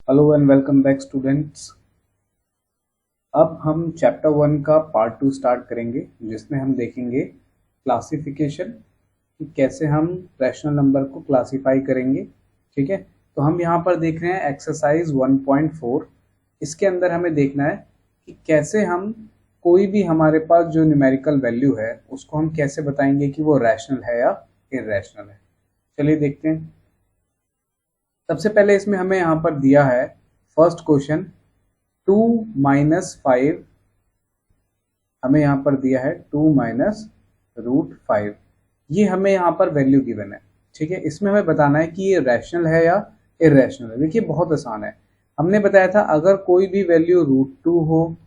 Hello and welcome back students. अब हम chapter 1 का पार्ट 2 स्टार्ट करेंगे, जिसमें हम देखेंगे क्लासिफिकेशन कि कैसे हम रैशनल नंबर को क्लासिफाई करेंगे। ठीक है, तो हम यहाँ पर देख रहे हैं एक्सरसाइज 1.4। इसके अंदर हमें देखना है कि कैसे हम कोई भी हमारे पास जो न्यूमेरिकल वैल्यू है उसको हम कैसे बताएंगे कि वो रैशनल है या इररैशनल है। चलिए देखते हैं। सबसे पहले इसमें हमें यहाँ पर दिया है फर्स्ट क्वेश्चन 2 माइनस 5, हमें यहाँ पर दिया है 2 माइनस रूट 5। ये हमें यहाँ पर वैल्यू गिवन है। ठीक है, इसमें हमें बताना है कि ये रैशनल है या इररैशनल है। देखिए बहुत आसान है, हमने बताया था अगर कोई भी वैल्यू रूट 2 हो,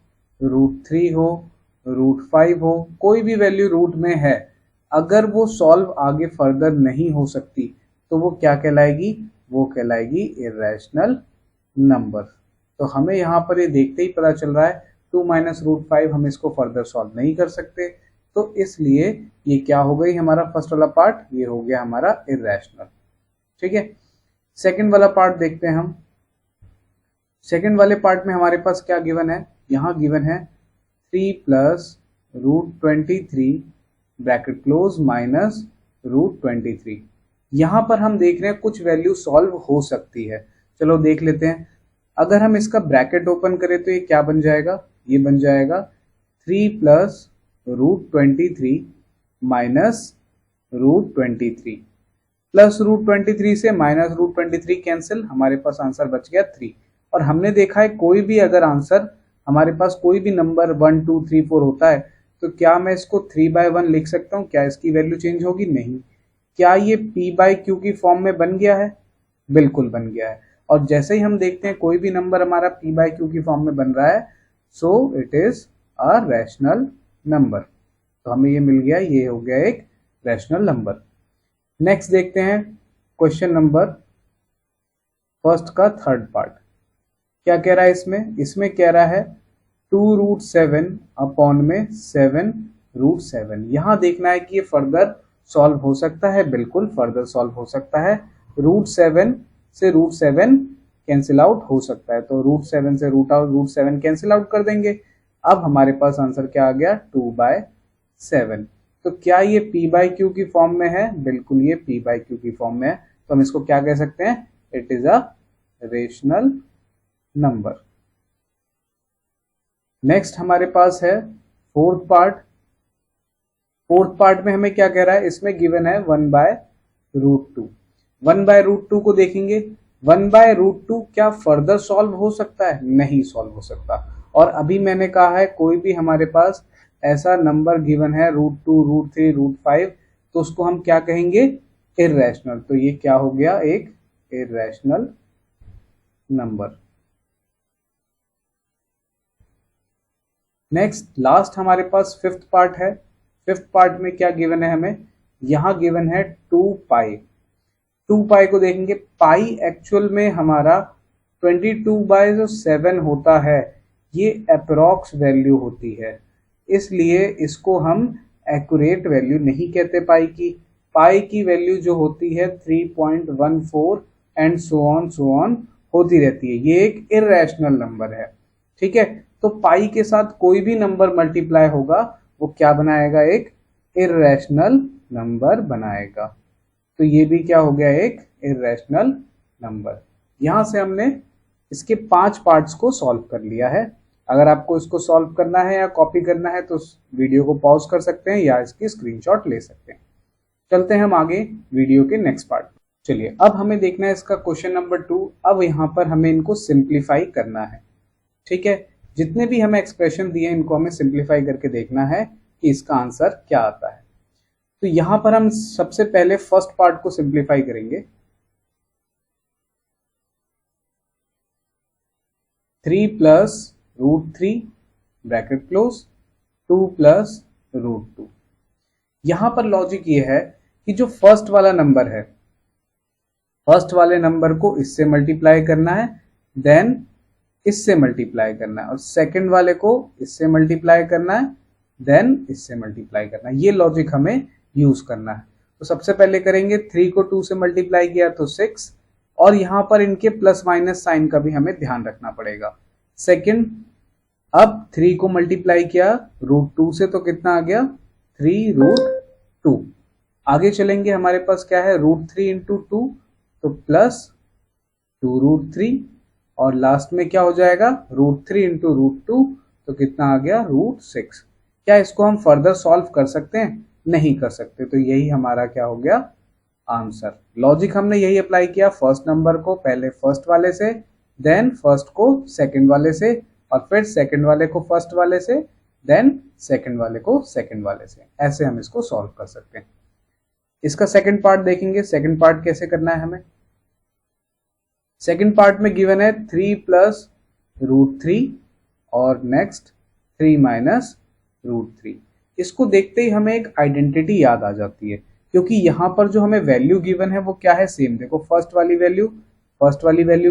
रूट 3 हो, रूट 5 हो, कोई भी वैल्यू रूट में है, अगर वो सॉल्व आगे फर्दर नहीं हो सकती तो वो क्या कहलाएगी? वो कहलाएगी इररैशनल नंबर। तो हमें यहाँ पर ये देखते ही पता चल रहा है 2 माइनस रूट 5 हम इसको फर्दर सॉल्व नहीं कर सकते, तो इसलिए ये क्या हो गई हमारा फर्स्ट वाला पार्ट, ये हो गया हमारा इररैशनल। ठीक है, सेकंड वाला पार्ट देखते हैं हम। सेकंड वाले पार्ट में हमारे पास क्या गिवन है? यहाँ गिवन है 3 plus root 23 bracket close minus root 23। यहाँ पर हम देख रहे हैं कुछ वैल्यू सॉल्व हो सकती है। चलो देख लेते हैं। अगर हम इसका ब्रैकेट ओपन करें तो ये क्या बन जाएगा? ये बन जाएगा 3 plus root 23 minus root 23, plus root 23 से माइनस रूट 23 कैंसिल, हमारे पास आंसर बच गया 3। और हमने देखा है कोई भी अगर आंसर हमारे पास कोई भी नंबर 1 2 3 4 होता है तो क्या मैं इसको 3/1 लिख सकता हूँ? क्या इसकी वैल्यू चेंज होगी? नहीं। क्या ये p/q की फॉर्म में बन गया है? बिल्कुल बन गया है। और जैसे ही हम देखते हैं कोई भी नंबर हमारा p/q की फॉर्म में बन रहा है, so it is a rational number. तो हमें ये मिल गया, ये हो गया एक रैशनल नंबर। नेक्स्ट देखते हैं क्वेश्चन नंबर फर्स्ट का थर्ड पार्ट। क्या कह रहा है इसमें? इसमें कह रहा है 2 रूट 7 अपॉन में 7 रूट 7। यहाँ देखना है कि ये फर्दर सॉल्व हो सकता है। बिल्कुल फर्दर सॉल्व हो सकता है। रूट 7 से रूट 7 कैंसिल आउट हो सकता है, तो रूट 7 से रूट 7 कैंसिल आउट कर देंगे। अब हमारे पास आंसर क्या आ गया? 2/7। तो क्या ये p/q की फॉर्म में है? बिल्कुल ये p/q की फॉर्म में है। तो हम इसको क्या कह सकते हैं? It is a rational number. Next हमारे पास है फोर्थ पार्ट। फोर्थ पार्ट में हमें क्या कह रहा है? इसमें गिवन है 1/√2। 1/√2 को देखेंगे। 1/√2 क्या फर्दर सॉल्व हो सकता है? नहीं सॉल्व हो सकता। और अभी मैंने कहा है कोई भी हमारे पास ऐसा नंबर गिवन है √2 √3 √5 तो उसको हम क्या कहेंगे? इररैशनल। तो ये क्या हो गया? एक इररैशनल नंबर। नेक्स्ट लास्ट हमारे पास फिफ्थ पार्ट है। फिफ्थ पार्ट में क्या गिवन है हमें? यहाँ गिवन है 2π। 2π को देखेंगे। पाई एक्चुअल में हमारा 22/7 होता है, ये अप्रोक्स वैल्यू होती है, इसलिए इसको हम एक्यूरेट वैल्यू नहीं कहते पाई की। पाई की वैल्यू जो होती है 3.14 एंड सो ऑन होती रहती है। ये एक इररैशनल नंबर है। ठीक है, तो पाई के साथ कोई भी नंबर मल्टीप्लाई होगा वो क्या बनाएगा? एक इररैशनल नंबर बनाएगा। तो ये भी क्या हो गया? एक इररैशनल नंबर। यहां से हमने इसके 5 पार्ट्स को सॉल्व कर लिया है। अगर आपको इसको सॉल्व करना है या कॉपी करना है तो वीडियो को पॉज कर सकते हैं या इसकी स्क्रीनशॉट ले सकते हैं। चलते हैं हम आगे वीडियो के नेक्स्ट पार्ट। चलिए अब हमें देखना है इसका क्वेश्चन नंबर 2। अब यहाँ पर हमें इनको सिंप्लीफाई करना है। ठीक है, जितने भी हमें एक्सप्रेशन दिए इनको हमें सिंप्लीफाई करके देखना है कि इसका आंसर क्या आता है। तो यहां पर हम सबसे पहले फर्स्ट पार्ट को सिंप्लीफाई करेंगे। 3 प्लस √3 ब्रैकेट क्लोज 2 प्लस √2। यहां पर लॉजिक ये है कि जो फर्स्ट वाला नंबर है, फर्स्ट वाले नंबर को इससे मल्टीप्लाई करना है, देन इससे मल्टीप्लाई करना है, और सेकंड वाले को इससे मल्टीप्लाई करना है, देन इससे मल्टीप्लाई करना है। ये लॉजिक हमें यूज करना है। तो सबसे पहले करेंगे 3 को 2 से मल्टीप्लाई किया तो 6 और यहाँ पर इनके प्लस माइनस साइन का भी हमें ध्यान रखना पड़ेगा। सेकंड, अब 3 को मल्टीप्लाई किया √2 से तो कितना आ गया 3√2। आगे चलेंगे, हमारे पास क्या है √3 इंटू 2 तो प्लस 2√3 और लास्ट में क्या हो जाएगा √3 इंटू √2 तो कितना आ गया √6। क्या इसको हम फर्दर सॉल्व कर सकते हैं? नहीं कर सकते, तो यही हमारा क्या हो गया आंसर। लॉजिक हमने यही अप्लाई किया, फर्स्ट नंबर को पहले फर्स्ट वाले से, देन फर्स्ट को सेकंड वाले से, और फिर सेकंड वाले को फर्स्ट वाले से, देन सेकंड वाले को सेकंड वाले से। ऐसे हम इसको सॉल्व कर सकते हैं। इसका सेकंड पार्ट देखेंगे, सेकंड पार्ट कैसे करना है हमें। सेकंड पार्ट में गिवन है 3 प्लस √3 और नेक्स्ट 3 माइनस √3। इसको देखते ही हमें एक आइडेंटिटी याद आ जाती है, क्योंकि यहाँ पर जो हमें वैल्यू गिवन है वो क्या है सेम। देखो फर्स्ट वाली वैल्यू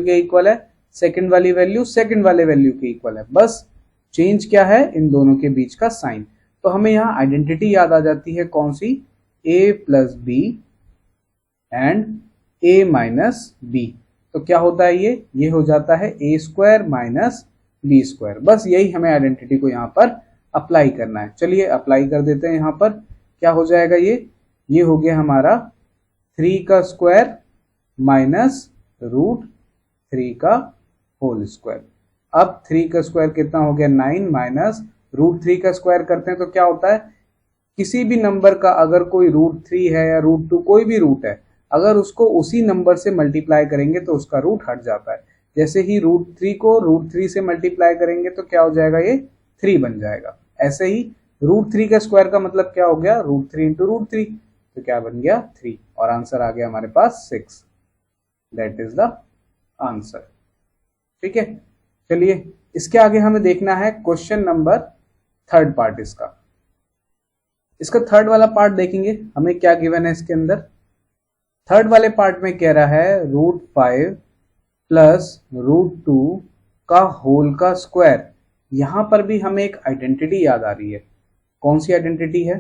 के इक्वल है, सेकंड वाली वैल्यू सेकंड वाले वैल्यू के इक्वल है, बस चेंज क्या है इन दोनों के बीच का साइन। तो हमें यहाँ आइडेंटिटी याद आ जाती है कौन सी, a plus b and a minus b. तो क्या होता है ये हो जाता है a² माइनस b²। बस यही हमें आइडेंटिटी को यहाँ पर अप्लाई करना है। चलिए अप्लाई कर देते हैं। यहाँ पर क्या हो जाएगा, ये हो गया हमारा 3 का स्क्वायर माइनस √3 का होल स्क्वायर। अब 3 का स्क्वायर कितना हो गया 9 माइनस √3 का स्क्वायर करते हैं तो क्या होता है, किसी भी नंबर का अगर कोई √3 है या √2 कोई भी रूट है, अगर उसको उसी नंबर से मल्टीप्लाई करेंगे तो उसका रूट हट जाता है। जैसे ही √3 को √3 से मल्टीप्लाई करेंगे तो क्या हो जाएगा, ये 3 बन जाएगा। ऐसे ही √3 का स्क्वायर का मतलब क्या हो गया √3 इंटू √3, तो क्या बन गया 3, और आंसर आ गया हमारे पास 6। That is the answer. ठीक है, चलिए इसके आगे हमें देखना है क्वेश्चन नंबर थर्ड पार्ट। इसका थर्ड वाला पार्ट देखेंगे, हमें क्या गिवन है इसके अंदर। थर्ड वाले पार्ट में कह रहा है √5 प्लस √2 का होल का स्क्वायर। यहां पर भी हमें एक आइडेंटिटी याद आ रही है। कौन सी आइडेंटिटी है,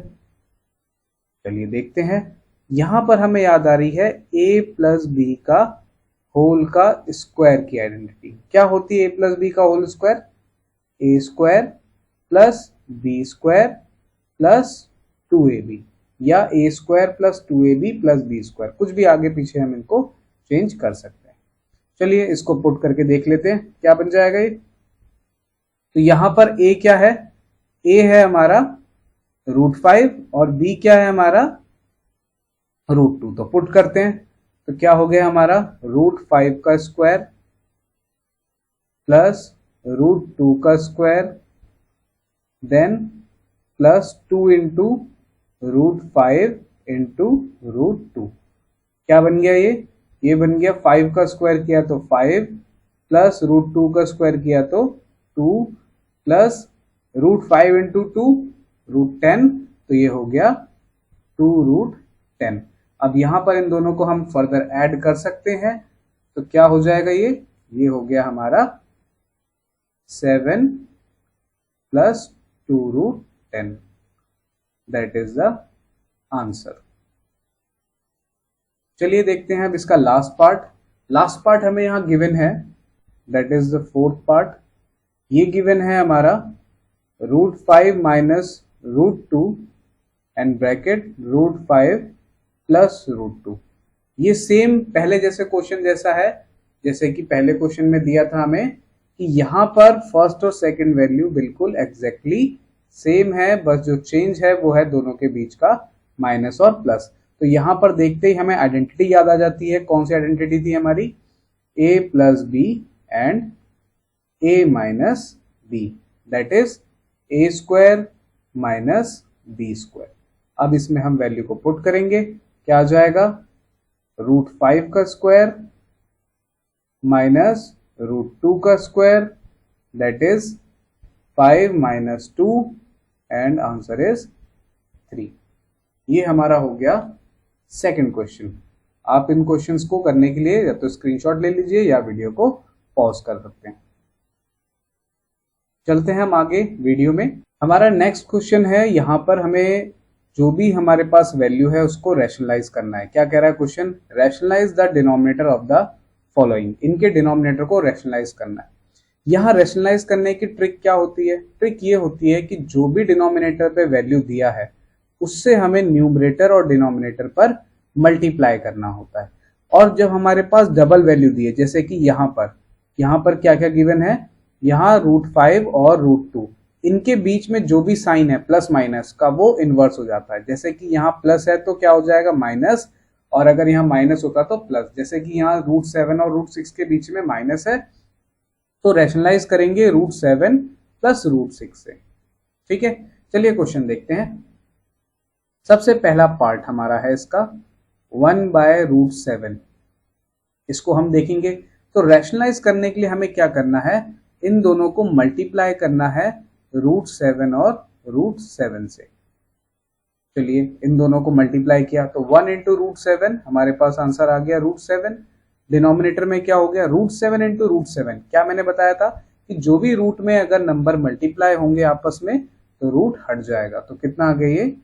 चलिए देखते हैं। यहां पर हमें याद आ रही है a प्लस बी का होल का स्क्वायर की आइडेंटिटी। क्या होती है a प्लस बी का whole square, a² plus b² plus 2ab, या a² plus 2ab plus b², कुछ भी आगे पीछे हम इनको चेंज कर सकते हैं। चलिए इसको पुट करके देख लेते हैं क्या बन जाएगा ये। तो यहां पर a क्या है, a है हमारा √5 और b क्या है हमारा √2। तो पुट करते हैं तो क्या हो गया हमारा √5 का स्क्वायर प्लस √2 का square then plus 2 into √5 into √2। क्या बन गया ये बन गया 5 का स्क्वायर किया तो 5 प्लस √2 का स्क्वायर किया तो 2 प्लस √5 इंटू 2 √10, तो ये हो गया 2√10। अब यहां पर इन दोनों को हम फर्दर ऐड कर सकते हैं, तो क्या हो जाएगा ये हो गया हमारा 7 plus 2√10। That is the answer. चलिए देखते हैं अब इसका लास्ट पार्ट हमें यहां गिवन है, that is the fourth part. ये गिवन है हमारा √5 माइनस √2 एंड ब्रैकेट √5 प्लस √2। ये सेम पहले जैसे क्वेश्चन जैसा है, जैसे कि पहले क्वेश्चन में दिया था हमें कि यहाँ पर फर्स्ट और सेकंड वैल्यू बिल्कुल एग्जैक्टली सेम है, बस जो चेंज है वो है दोनों के बीच का माइनस और प्लस। तो यहाँ पर देखते ही हमें आइडेंटिटी याद आ जाती है। कौन सी आइडेंटिटी थी हमारी, a plus b and a minus b, that is a² minus b²। अब इसमें हम वैल्यू को पुट करेंगे, क्या आ जाएगा √5 का स्क्वायर माइनस √2 का square, that is 5 minus 2 and answer is 3। ये हमारा हो गया सेकंड क्वेश्चन। आप इन क्वेश्चंस को करने के लिए या तो स्क्रीनशॉट ले लीजिए या वीडियो को पॉज कर सकते हैं। चलते हैं हम आगे वीडियो में। हमारा नेक्स्ट क्वेश्चन है, यहाँ पर हमें जो भी हमारे पास वैल्यू है उसको रैशनलाइज करना है। क्या कह रहा है question, rationalise the denominator of the following, इनके डिनोमिनेटर को रैशनलाइज करना है। यहाँ रैशनलाइज करने की ट्रिक क्या होती है? ट्रिक ये होती है कि जो भी डिनोमिनेटर पे वैल्यू दिया है उससे हमें न्यूमरेटर और डिनोमिनेटर पर मल्टीप्लाई करना होता है। और जब हमारे पास डबल वैल्यू दी है, जैसे कि यहाँ पर क्या क्या गिवन है, यहाँ √5 और √2, इनके बीच में जो भी साइन है प्लस माइनस का वो इन्वर्स हो जाता है। जैसे कि यहाँ प्लस है तो क्या हो जाएगा माइनस, और अगर यहाँ माइनस होता तो प्लस। जैसे कि यहाँ √7 और √6 के बीच में माइनस है तो रैशनलाइज करेंगे √7 प्लस √6 से। ठीक है, चलिए क्वेश्चन देखते हैं। सबसे पहला पार्ट हमारा है इसका 1/√7, इसको हम देखेंगे। तो रैशनलाइज करने के लिए हमें क्या करना है, इन दोनों को मल्टीप्लाई करना है √7 और √7 से। चलिए इन दोनों को मल्टीप्लाई किया तो 1 × √7, हमारे पास आंसर आ गया √7। डिनोमिनेटर में क्या हो गया, √7 × √7। क्या मैंने बताया था कि जो भी रूट में अगर नंबर मल्टीप्लाई होंगे आपस में तो रूट हट जाएगा। तो कितना आ गया ये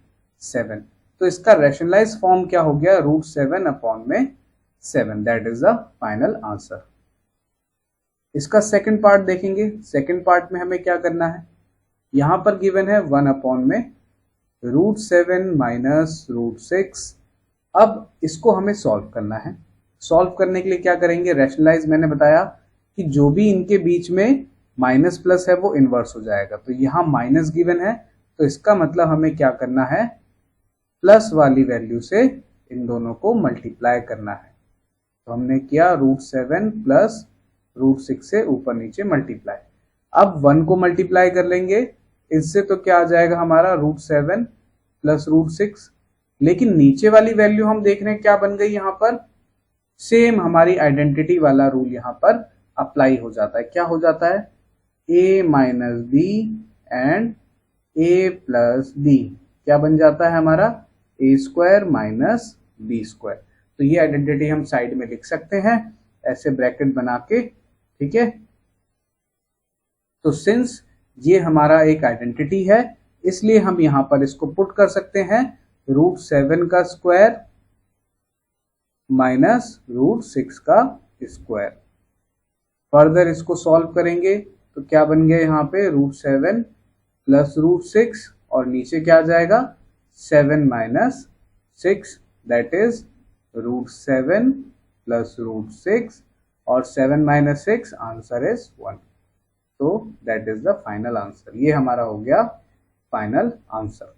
7। तो इसका रैशनलाइज फॉर्म क्या हो गया, √7/7, that is the final answer. इसका सेकंड पार्ट देखेंगे। सेकंड पार्ट में हमें क्या करना है, यहां पर गिवन है 1/√7 माइनस √6। अब इसको हमें सॉल्व करना है। सॉल्व करने के लिए क्या करेंगे, रैशनलाइज मैंने बताया कि जो भी इनके बीच में माइनस प्लस है वो इन्वर्स हो जाएगा। तो यहाँ माइनस गिवन है तो इसका मतलब हमें क्या करना है, प्लस वाली वैल्यू से इन दोनों को मल्टीप्लाई करना है। तो हमने किया √7 प्लस √6 से ऊपर नीचे मल्टीप्लाई। अब 1 को मल्टीप्लाई कर लेंगे इससे, तो क्या आ जाएगा हमारा √7 प्लस √6। लेकिन नीचे वाली वैल्यू हम देख रहे हैं क्या बन गई, यहाँ पर सेम हमारी आइडेंटिटी वाला रूल यहाँ पर अप्लाई हो जाता है। क्या हो जाता है, a minus b and a plus b क्या बन जाता है हमारा, a² माइनस b²। तो ये आइडेंटिटी हम साइड में लिख सकते हैं ऐसे ब्रैकेट बना के। ठीक है, तो सिंस ये हमारा एक आइडेंटिटी है इसलिए हम यहां पर इसको पुट कर सकते हैं √7² माइनस √6 का स्क्वायर। फर्दर इसको सॉल्व करेंगे तो क्या बन गया यहाँ पे √7 प्लस √6 और नीचे क्या आ जाएगा 7 माइनस 6, दैट इज √7 प्लस √6 और 7 माइनस 6 आंसर इज 1। तो that is the final answer. ये हमारा हो गया फाइनल आंसर।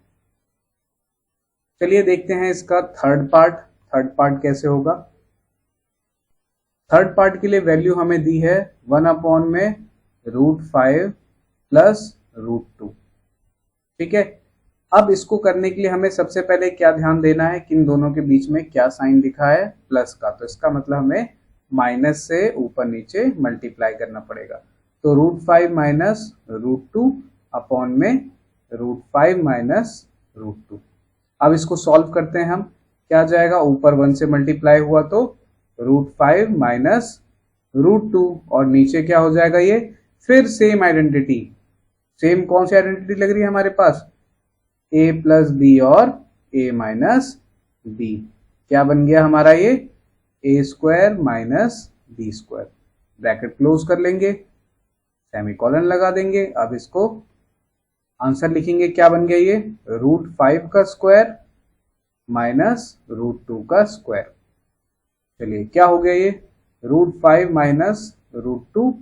चलिए देखते हैं इसका थर्ड पार्ट। थर्ड पार्ट कैसे होगा, थर्ड पार्ट के लिए वैल्यू हमें दी है 1/√5 प्लस √2। ठीक है, अब इसको करने के लिए हमें सबसे पहले क्या ध्यान देना है कि इन दोनों के बीच में क्या साइन लिखा है, प्लस का। तो इसका मतलब हमें माइनस से ऊपर नीचे मल्टीप्लाई करना पड़ेगा। तो √5 माइनस √2 अपॉन में √5 माइनस √2। अब इसको सॉल्व करते हैं हम, क्या जाएगा, ऊपर 1 से मल्टीप्लाई हुआ तो √5 माइनस √2 और नीचे क्या हो जाएगा ये, फिर सेम आइडेंटिटी। सेम कौन सी आइडेंटिटी लग रही है हमारे पास, a प्लस बी और a माइनस बी। क्या बन गया हमारा ये, a² minus b²। Bracket close कर लेंगे, सेमीकोलन लगा देंगे। अब इसको आंसर लिखेंगे, क्या बन गया ये, √5 का स्क्वायर माइनस √2 का स्क्वायर। चलिए क्या हो गया ये, √5 माइनस √2,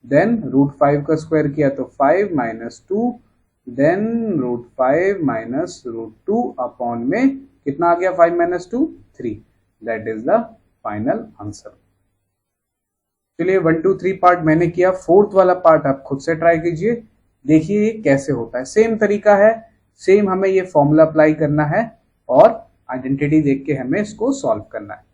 देन √5 का स्क्वायर किया तो 5 माइनस 2, देन √5 माइनस √2 अपॉन में कितना आ गया, 5 minus 2 3, that is the final answer. चलिए 1 2 3 पार्ट मैंने किया, फोर्थ वाला पार्ट आप खुद से ट्राई कीजिए, देखिए ये कैसे होता है। सेम तरीका है, सेम हमें ये फॉर्मूला अप्लाई करना है और आइडेंटिटी देख के हमें इसको सॉल्व करना है।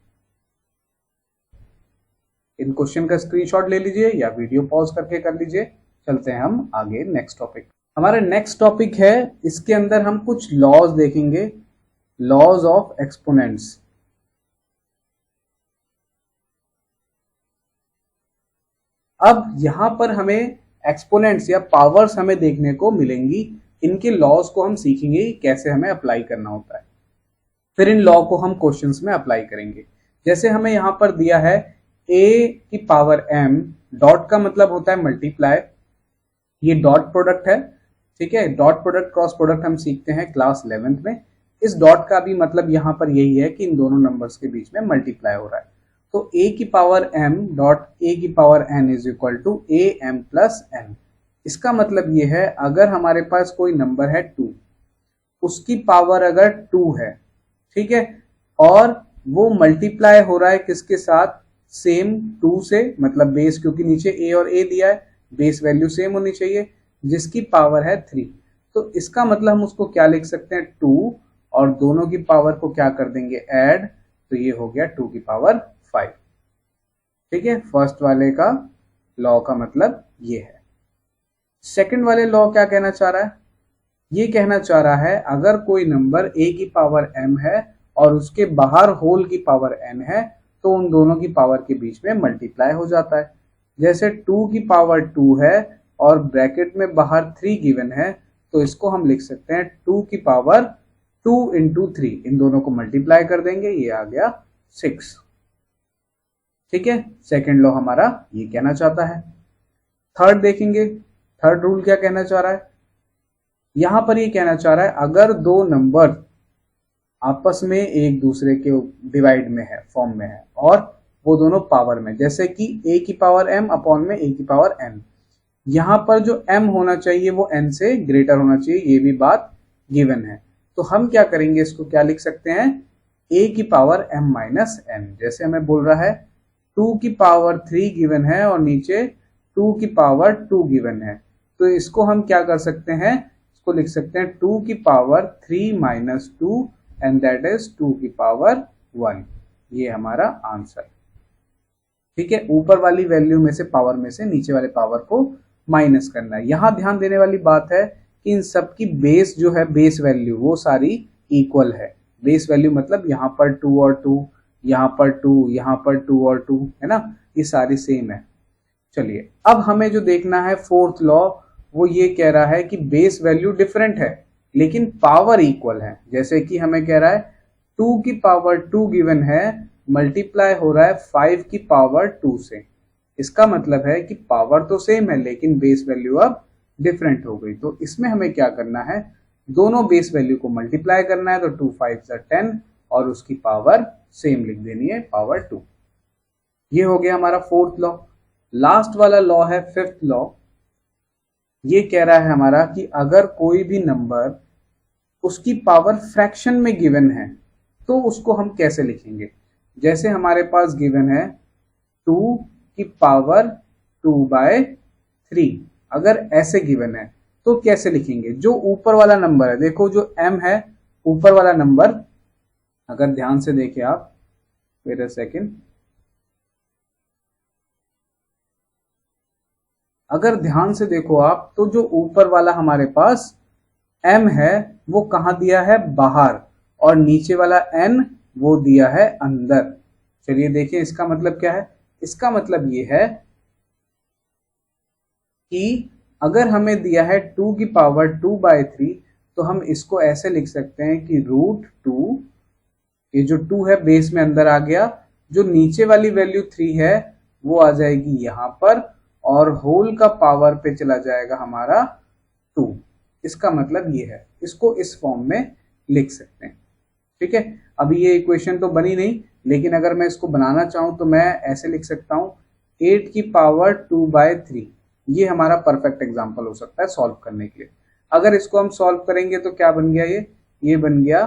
इन क्वेश्चन का स्क्रीनशॉट ले लीजिए या वीडियो पॉज करके कर लीजिए। चलते हैं हम आगे नेक्स्ट टॉपिक। हमारा नेक्स्ट टॉपिक है, इसके अंदर हम कुछ लॉज देखेंगे, लॉज ऑफ एक्सपोनेंट्स। अब यहां पर हमें एक्सपोनेंट्स या पावर्स हमें देखने को मिलेंगी, इनके लॉज को हम सीखेंगे कैसे हमें अप्लाई करना होता है। फिर इन लॉ को हम क्वेश्चंस में अप्लाई करेंगे। जैसे हमें यहाँ पर दिया है a की पावर m, डॉट का मतलब होता है मल्टीप्लाई, ये डॉट प्रोडक्ट है, ठीक है। डॉट प्रोडक्ट क्रॉस प्रोडक्ट हम सीखते हैं क्लास 11th में। इस डॉट का भी मतलब यहाँ पर यही है कि इन दोनों नंबर्स के बीच में मल्टीप्लाई हो रहा है। तो a की पावर m डॉट a की power n is equal to a m plus n। इसका मतलब ये है अगर हमारे पास कोई नंबर है 2, उसकी पावर अगर 2 है, ठीक है, और वो मल्टीप्लाई हो रहा है किसके साथ, सेम 2 से, मतलब बेस, क्योंकि नीचे a और a दिया है, बेस वैल्यू सेम होनी चाहिए, जिसकी पावर है 3। तो इसका मतलब हम उसको क्या लिख सकते हैं, 2, और दोनों की पावर को क्या कर देंगे, ऐड, तो ये हो गया 2 की पावर 5। ठीक है, फर्स्ट वाले का लॉ का मतलब ये है। सेकंड वाले लॉ क्या कहना चाह रहा है, ये कहना चाह रहा है अगर कोई नंबर a की पावर m है और उसके बाहर होल की पावर n है, तो उन दोनों की पावर के बीच में मल्टीप्लाई हो जाता है। जैसे 2 की पावर 2 है और ब्रैकेट में बाहर 3 गिवन है, तो इसको हम लिख सकते हैं 2 की पावर 2 इंटू 3, इन दोनों को मल्टीप्लाई कर देंगे, ये आ गया 6। ठीक है, सेकेंड लॉ हमारा ये कहना चाहता है। थर्ड देखेंगे, थर्ड रूल क्या कहना चाह रहा है, यहां पर ये कहना चाह रहा है अगर दो नंबर आपस में एक दूसरे के डिवाइड में है, फॉर्म में है, और वो दोनों पावर में, जैसे कि a की पावर m अपॉन में a की पावर n, यहां पर जो m होना चाहिए वो n से ग्रेटर होना चाहिए, ये भी बात गिवन है। तो हम क्या करेंगे, इसको क्या लिख सकते हैं, a की पावर m माइनस n। जैसे हमें बोल रहा है 2 की पावर 3 गिवन है और नीचे 2 की पावर 2 गिवन है, तो इसको हम क्या कर सकते हैं, इसको लिख सकते हैं 2 की power 3 minus 2 and that is 2 की पावर 1। ये हमारा आंसर। ठीक है, ऊपर वाली वैल्यू में से, पावर में से नीचे वाले पावर को माइनस करना है। यहां ध्यान देने वाली बात है कि इन सब की बेस जो है, बेस वैल्यू, वो सारी इक्वल है। बेस वैल्यू मतलब यहाँ पर 2 और 2, यहाँ पर 2, यहाँ पर 2 और 2, है ना, ये सारी सेम है। चलिए, अब हमें जो देखना है फोर्थ लॉ, वो ये कह रहा है कि बेस वैल्यू डिफरेंट है लेकिन पावर इक्वल है। जैसे कि हमें कह रहा है 2 की पावर 2 गिवन है, मल्टीप्लाई हो रहा है 5 की पावर 2 से। इसका मतलब है कि पावर तो सेम है लेकिन बेस वैल्यू अब डिफरेंट हो गई। तो इसमें हमें क्या करना है, दोनों बेस वैल्यू को मल्टीप्लाई करना है, तो 2 5 10 और उसकी पावर सेम लिख देनी है, पावर 2। ये हो गया हमारा फोर्थ लॉ। लास्ट वाला लॉ है फिफ्थ लॉ। ये कह रहा है हमारा कि अगर कोई भी नंबर उसकी पावर फ्रैक्शन में गिवन है तो उसको हम कैसे लिखेंगे। जैसे हमारे पास गिवन है 2 की पावर 2/3, अगर ऐसे गिवन है तो कैसे लिखेंगे। जो ऊपर वाला नंबर है, देखो जो m है, ऊपर वाला नंबर, अगर ध्यान से देखें आप, वेट अ सेकेंड, अगर ध्यान से देखो आप, तो जो ऊपर वाला हमारे पास m है वो कहाँ दिया है, बाहर, और नीचे वाला n वो दिया है अंदर। चलिए देखिए इसका मतलब क्या है। इसका मतलब ये है कि अगर हमें दिया है 2 की पावर 2/3, तो हम इसको ऐसे लिख सकते हैं कि √2, ये जो 2 है बेस में अंदर आ गया, जो नीचे वाली वैल्यू 3 है वो आ जाएगी यहाँ पर, और होल का पावर पे चला जाएगा हमारा 2। इसका मतलब ये है, इसको इस फॉर्म में लिख सकते हैं। ठीक है, अभी ये इक्वेशन तो बनी नहीं, लेकिन अगर मैं इसको बनाना चाहूं तो मैं ऐसे लिख सकता हूं 8 की पावर 2/3। ये हमारा परफेक्ट एग्जांपल हो सकता है सॉल्व करने के लिए। अगर इसको हम सॉल्व करेंगे तो क्या बन गया, ये बन गया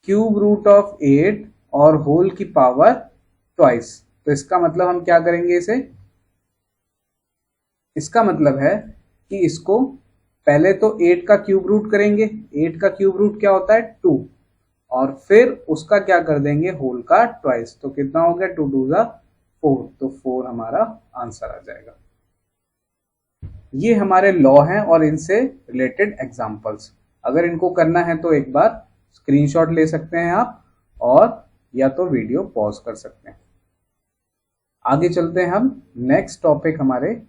क्यूब रूट ऑफ 8 और होल की पावर ट्वाइस। तो इसका मतलब हम क्या करेंगे, इसका मतलब है कि इसको पहले तो 8 का क्यूब रूट करेंगे। 8 का क्यूब रूट क्या होता है, 2, और फिर उसका क्या कर देंगे, होल का ट्वाइस। तो कितना हो गया, 2 2 जा 4, तो 4 हमारा आंसर आ जाएगा। ये हमारे लॉ हैं और इनसे रिलेटेड एग्जांपल्स। अगर इनको करना है तो एक बार स्क्रीनशॉट ले सकते हैं आप, और या तो वीडियो पॉज कर सकते हैं। आगे चलते हैं हम नेक्स्ट टॉपिक हमारे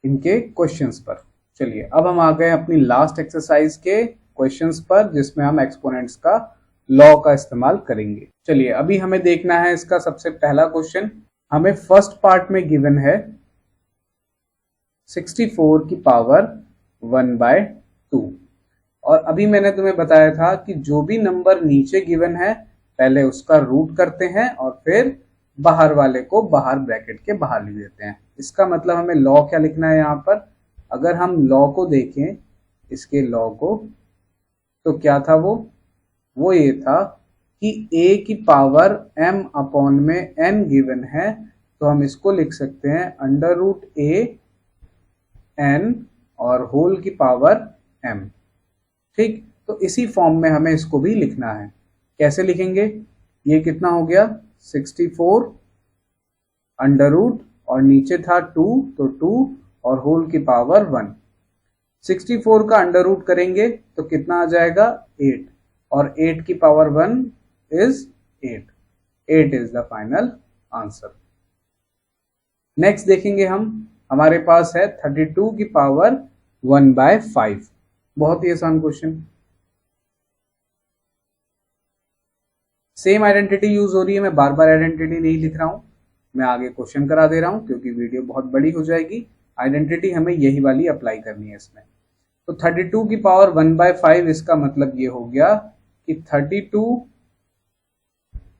इनके क्वेश्चंस पर। चलिए अब हम आ गए अपनी लास्ट एक्सरसाइज के क्वेश्चंस पर, जिसमें हम एक्सपोनेंट्स का लॉ का इस्तेमाल करेंगे। चलिए अभी हमें देखना है इसका सबसे पहला क्वेश्चन। हमें फर्स्ट पार्ट में गिवन है 64 की पावर 1/2 और अभी मैंने तुम्हें बताया था कि जो भी नंबर नीचे गिवन है पहले उसका रूट करते हैं और फिर बाहर वाले को बाहर ब्रैकेट के बाहर लिख देते हैं। इसका मतलब हमें लॉ क्या लिखना है यहाँ पर। अगर हम लॉ को देखें, इसके लॉ को, तो क्या था वो ये था कि a की पावर m अपॉन में n गिवन है, तो हम इसको लिख सकते हैं अंडर रूट a n और होल की पावर m। ठीक, तो इसी फॉर्म में हमें इसको भी लिखना है। कैसे लिखेंगे? ये कितना हो गया 64 अंडर रूट और नीचे था 2, तो 2 और होल की पावर 1। 64 का अंडर रूट करेंगे तो कितना आ जाएगा 8 और 8 की power 1 is 8। 8 is the final answer. Next देखेंगे हम, हमारे पास है 32 की पावर 1/5। बहुत ही आसान क्वेश्चन। सेम आइडेंटिटी यूज हो रही है, मैं बार बार आइडेंटिटी नहीं लिख रहा हूं, मैं आगे क्वेश्चन करा दे रहा हूं क्योंकि वीडियो बहुत बड़ी हो जाएगी। आइडेंटिटी हमें यही वाली अप्लाई करनी है इसमें। तो 32 की पावर 1/5, इसका मतलब ये हो गया कि 32,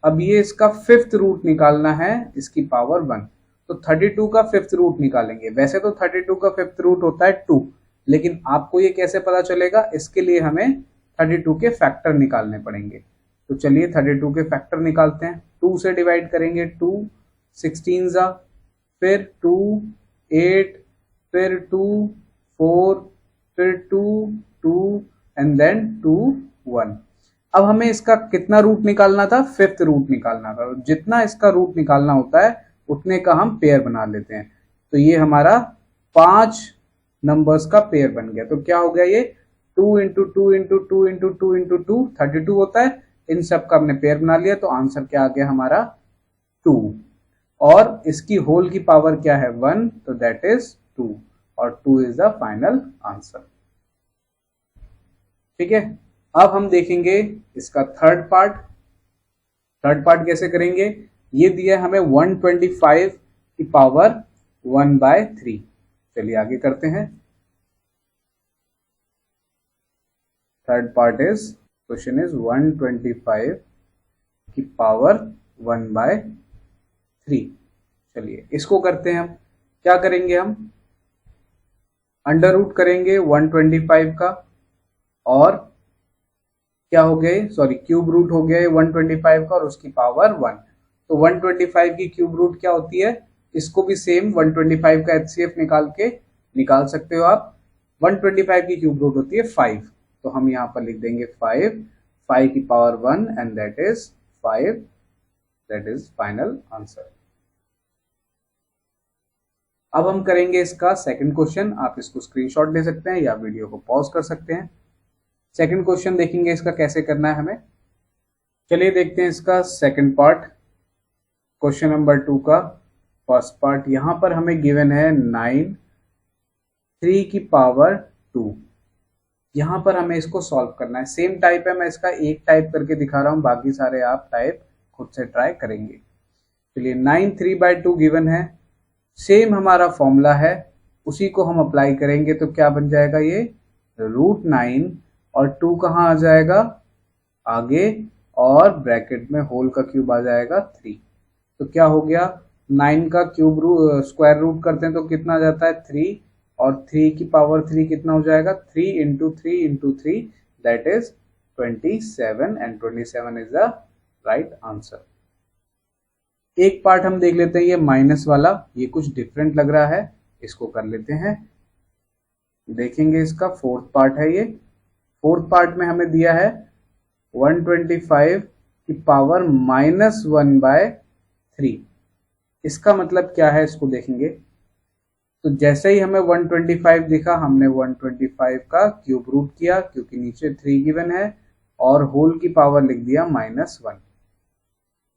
अब ये इसका फिफ्थ रूट निकालना है इसकी पावर 1, तो 32 का फिफ्थ रूट निकालेंगे। वैसे तो 32 का फिफ्थ रूट होता है 2, लेकिन आपको ये कैसे पता चलेगा, इसके लिए हमें 32 के फैक्टर निकालने पड़ेंगे। तो चलिए 32 के फैक्टर निकालते हैं। 2 से डिवाइड करेंगे, 2 16 जा, फिर 2 8, फिर 2 4, फिर 2 2 एंड देन 2 1। अब हमें इसका कितना रूट निकालना था? फिफ्थ रूट निकालना था। जितना इसका रूट निकालना होता है उतने का हम पेयर बना लेते हैं। तो ये हमारा 5 नंबर्स का पेयर बन गया। तो क्या हो गया, ये 2 इंटू 2 इंटू 2 इंटू 2 इंटू 2 32 होता है। इन सब का हमने पेयर बना लिया, तो आंसर क्या आ गया हमारा 2। और इसकी होल की पावर क्या है 1, तो दैट इज 2 और 2 इज द फाइनल आंसर। ठीक है, अब हम देखेंगे इसका थर्ड पार्ट। थर्ड पार्ट कैसे करेंगे? ये दिया हमें 125 की पावर 1/3। चलिए आगे करते हैं। Third part is, question is 125 की पावर 1/3। चलिए इसको करते हैं हम। क्या करेंगे हम? अंडर रूट करेंगे 125 का और क्या हो गए, सॉरी क्यूब रूट हो गया 125 का और उसकी पावर 1। तो 125 की क्यूब रूट क्या होती है? इसको भी सेम 125 का एचसीएफ निकाल के निकाल सकते हो आप। 125 की क्यूब रूट होती है 5, तो हम यहाँ पर लिख देंगे 5 की power 1 and that is 5। That is final answer. अब हम करेंगे इसका सेकंड क्वेश्चन। आप इसको स्क्रीनशॉट ले सकते हैं या वीडियो को पॉज कर सकते हैं। सेकंड क्वेश्चन देखेंगे इसका कैसे करना है हमें। चलिए देखते हैं इसका सेकंड पार्ट। क्वेश्चन नंबर 2 का फर्स्ट पार्ट, यहां पर हमें गिवन है 9 3 की पावर 2। यहां पर हमें इसको सॉल्व करना है। सेम टाइप है, मैं इसका एक टाइप करके दिखा रहा हूं, बाकी सारे आप टाइप खुद से ट्राई करेंगे। चलिए 9 3/2 गिवन है। सेम हमारा फॉर्मूला है, उसी को हम अप्लाई करेंगे। तो क्या बन जाएगा, ये √9 और 2 कहाँ आ जाएगा आगे, और ब्रैकेट में होल का क्यूब आ जाएगा 3। तो क्या हो गया, 9 का क्यूब स्क्वायर रूट करते हैं तो कितना आ जाता है 3, और 3 की पावर 3 कितना हो जाएगा 3 into 3 into 3, that is 27 and 27 is the right answer. एक पार्ट हम देख लेते हैं, ये माइनस वाला, ये कुछ डिफरेंट लग रहा है, इसको कर लेते हैं। देखेंगे इसका फोर्थ पार्ट है ये। फोर्थ पार्ट में हमें दिया है 125 की पावर -1/3। इसका मतलब क्या है, इसको देखेंगे। तो जैसे ही हमें 125 दिखा, हमने 125 का क्यूब रूट किया क्योंकि नीचे 3 गिवन है, और होल की पावर लिख दिया -1।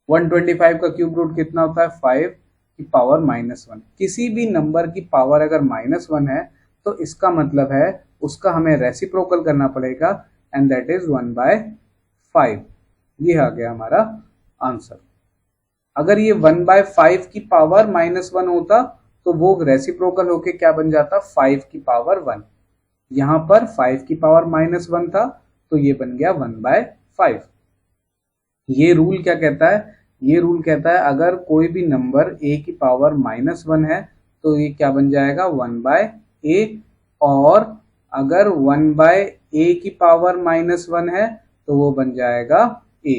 125 का क्यूब रूट कितना होता है 5 की पावर -1। किसी भी नंबर की पावर अगर -1 है तो इसका मतलब है उसका हमें रेसिप्रोकल करना पड़ेगा, एंड दैट इज 1/5। ये आ गया हमारा आंसर। अगर ये 1/5 की पावर -1 होता तो वो रेसिप्रोकल होके क्या बन जाता, 5 की पावर 1। यहाँ पर 5 की पावर -1 था तो ये बन गया 1/5। ये रूल क्या कहता है, ये रूल कहता है अगर कोई भी नंबर a की पावर -1 है तो ये क्या बन जाएगा 1/a, और अगर 1/a की पावर -1 है तो वो बन जाएगा a।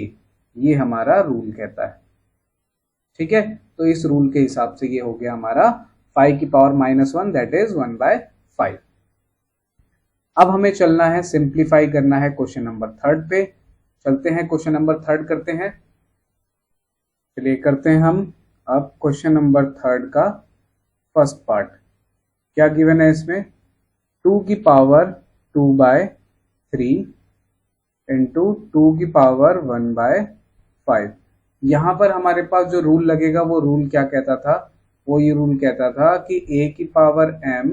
ये हमारा रूल कहता है। ठीक है, तो इस रूल के हिसाब से ये हो गया हमारा 5 की पावर -1 दैट इज 1/5। अब हमें चलना है, सिंप्लीफाई करना है क्वेश्चन नंबर 3 पे। चलते हैं क्वेश्चन नंबर 3 करते हैं। चलिए करते हैं हम अब क्वेश्चन नंबर 3 का फर्स्ट पार्ट। क्या गिवन है इसमें, 2 की पावर 2/3 इंटू 2 की पावर 1/5। यहाँ पर हमारे पास जो रूल लगेगा वो रूल क्या कहता था, वो ये रूल कहता था कि a की पावर m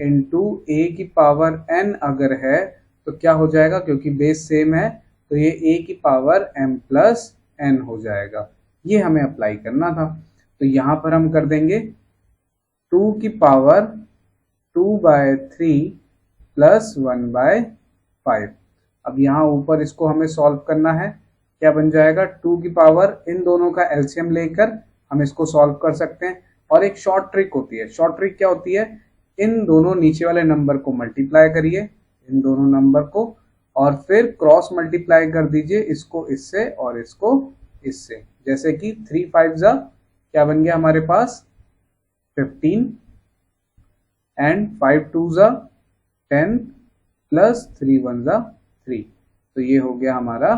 इंटू a की पावर n अगर है तो क्या हो जाएगा, क्योंकि बेस सेम है तो ये a की पावर m प्लस n हो जाएगा। ये हमें अप्लाई करना था, तो यहाँ पर हम कर देंगे 2 की पावर 2/3 प्लस 1/5। अब यहाँ ऊपर इसको हमें सॉल्व करना है, क्या बन जाएगा 2 की पावर, इन दोनों का एलसीएम लेकर हम इसको सॉल्व कर सकते हैं। और एक शॉर्ट ट्रिक होती है, शॉर्ट ट्रिक क्या होती है, इन दोनों नीचे वाले नंबर को मल्टीप्लाई करिए, इन दोनों नंबर को, और फिर क्रॉस मल्टीप्लाई कर दीजिए इसको इससे और इसको इससे। जैसे कि 3 5 क्या बन गया हमारे पास 15 एंड 5 2 10 प्लस 3 1 3। तो ये हो गया हमारा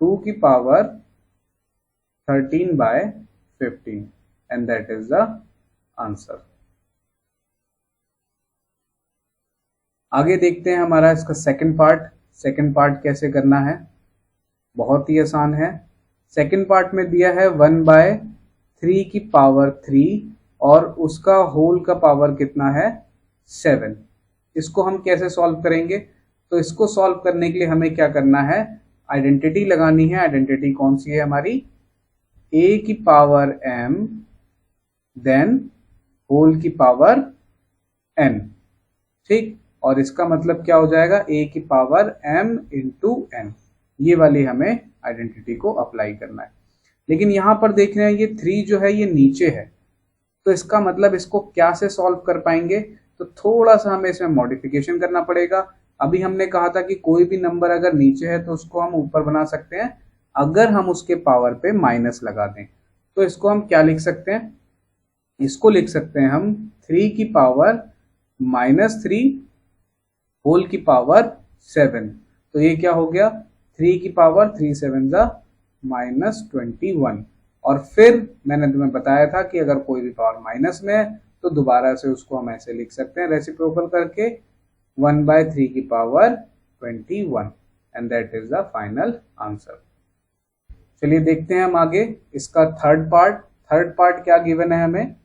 2 की power 13/15 and that is the answer. आगे देखते हैं हमारा इसका सेकंड पार्ट। सेकंड पार्ट कैसे करना है, बहुत ही आसान है। सेकंड पार्ट में दिया है 1/3 की पावर 3 और उसका होल का पावर कितना है 7। इसको हम कैसे सॉल्व करेंगे, तो इसको सॉल्व करने के लिए हमें क्या करना है, आइडेंटिटी लगानी है। आइडेंटिटी कौन सी है हमारी, a की पावर m देन होल की पावर n। ठीक, और इसका मतलब क्या हो जाएगा a की पावर m इंटू n। ये वाली हमें आइडेंटिटी को अप्लाई करना है। लेकिन यहाँ पर देख रहे हैं ये 3 जो है ये नीचे है, तो इसका मतलब इसको क्या से सॉल्व कर पाएंगे, तो थोड़ा सा हमें इसमें मॉडिफिकेशन करना पड़ेगा। अभी हमने कहा था कि कोई भी नंबर अगर नीचे है तो उसको हम ऊपर बना सकते हैं अगर हम उसके पावर पे माइनस लगा दें। तो इसको हम क्या लिख सकते हैं, इसको लिख सकते हैं हम 3 की पावर -3 होल की पावर 7। तो ये क्या हो गया 3 की पावर 3 7 -21। और फिर मैंने तुम्हें बताया था कि अगर कोई भी पावर माइनस में है तो दोबारा से उसको हम ऐसे लिख सकते हैं रेसिप्रोकल करके 1/3 की power 21 and that is the final answer. चलिए देखते हैं हम आगे इसका थर्ड पार्ट। थर्ड पार्ट क्या गिवन है हमें,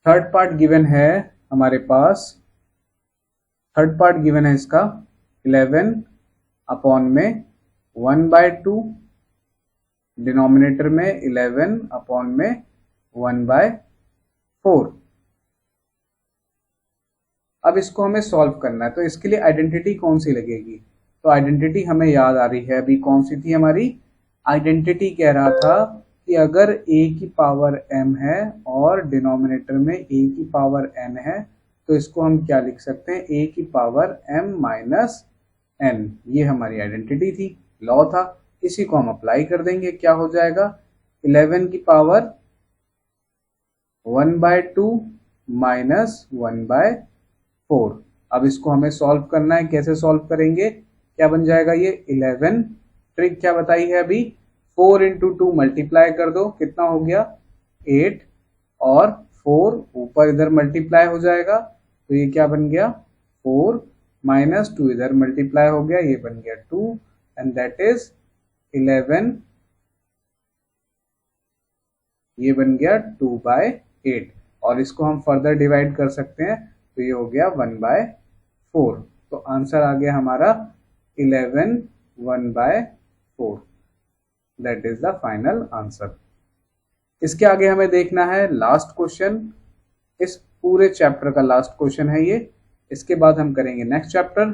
थर्ड पार्ट गिवन है हमारे पास, थर्ड पार्ट गिवन है इसका 11 अपॉन में 1/2, डिनोमिनेटर में 11 अपॉन में 1/4। अब इसको हमें सॉल्व करना है, तो इसके लिए आइडेंटिटी कौन सी लगेगी, तो आइडेंटिटी हमें याद आ रही है अभी, कौन सी थी हमारी आइडेंटिटी, कह रहा था कि अगर a की पावर m है और डिनोमिनेटर में a की पावर n है तो इसको हम क्या लिख सकते हैं, a की पावर m माइनस n। ये हमारी आइडेंटिटी थी, लॉ था, इसी को हम अप्लाई कर देंगे। क्या हो जाएगा 11 की पावर 1/2 माइनस 1/4। अब इसको हमें सॉल्व करना है, कैसे सॉल्व करेंगे, क्या बन जाएगा ये 11, ट्रिक क्या बताई है अभी, 4 इंटू 2 मल्टीप्लाई कर दो, कितना हो गया 8, और 4 ऊपर इधर मल्टीप्लाई हो जाएगा तो ये क्या बन गया 4 माइनस 2 इधर मल्टीप्लाई हो गया, ये बन गया 2 एंड दैट इज 11, ये बन गया 2/8। और इसको हम फर्दर डिवाइड कर सकते हैं तो ये हो गया 1/4। तो आंसर आ गया हमारा 11 1/4, that is the final answer. इसके आगे हमें देखना है लास्ट क्वेश्चन, इस पूरे चैप्टर का लास्ट क्वेश्चन है ये। इसके बाद हम करेंगे नेक्स्ट चैप्टर।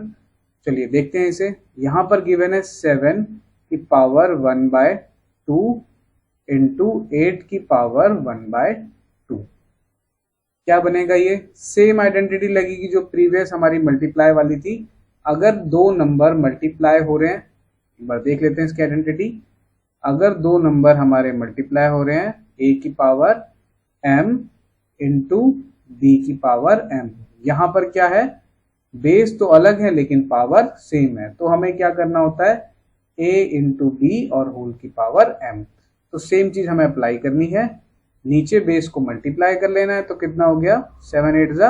चलिए देखते हैं इसे। यहाँ पर गिवन है 7 की पावर 1/2 इंटू 8 की पावर 1/2। क्या बनेगा ये? सेम आइडेंटिटी लगेगी जो प्रीवियस हमारी मल्टीप्लाई वाली थी। अगर दो नंबर मल्टीप्लाई हो रहे हैं, एक बार देख लेते हैं इसकी आइडेंटिटी। अगर दो नंबर हमारे मल्टीप्लाई हो रहे हैं, a की पावर m इंटू b की पावर m, यहाँ पर क्या है, बेस तो अलग है लेकिन पावर सेम है, तो हमें क्या करना होता है, a इंटू बी और होल की पावर m। तो सेम चीज हमें अप्लाई करनी है, नीचे बेस को मल्टीप्लाई कर लेना है, तो कितना हो गया 7 8 जा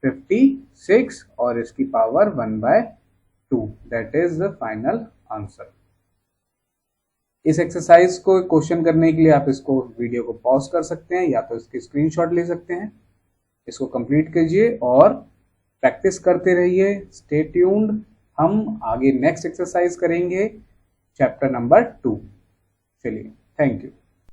56 और इसकी power 1/2, that is the final answer. इस एक्सरसाइज को क्वेश्चन करने के लिए आप इसको वीडियो को पॉज कर सकते हैं या तो इसकी स्क्रीनशॉट ले सकते हैं। इसको कंप्लीट कीजिए और प्रैक्टिस करते रहिए। स्टे ट्यून्ड, हम आगे नेक्स्ट एक्सरसाइज करेंगे चैप्टर नंबर 2। चलिए, थैंक यू।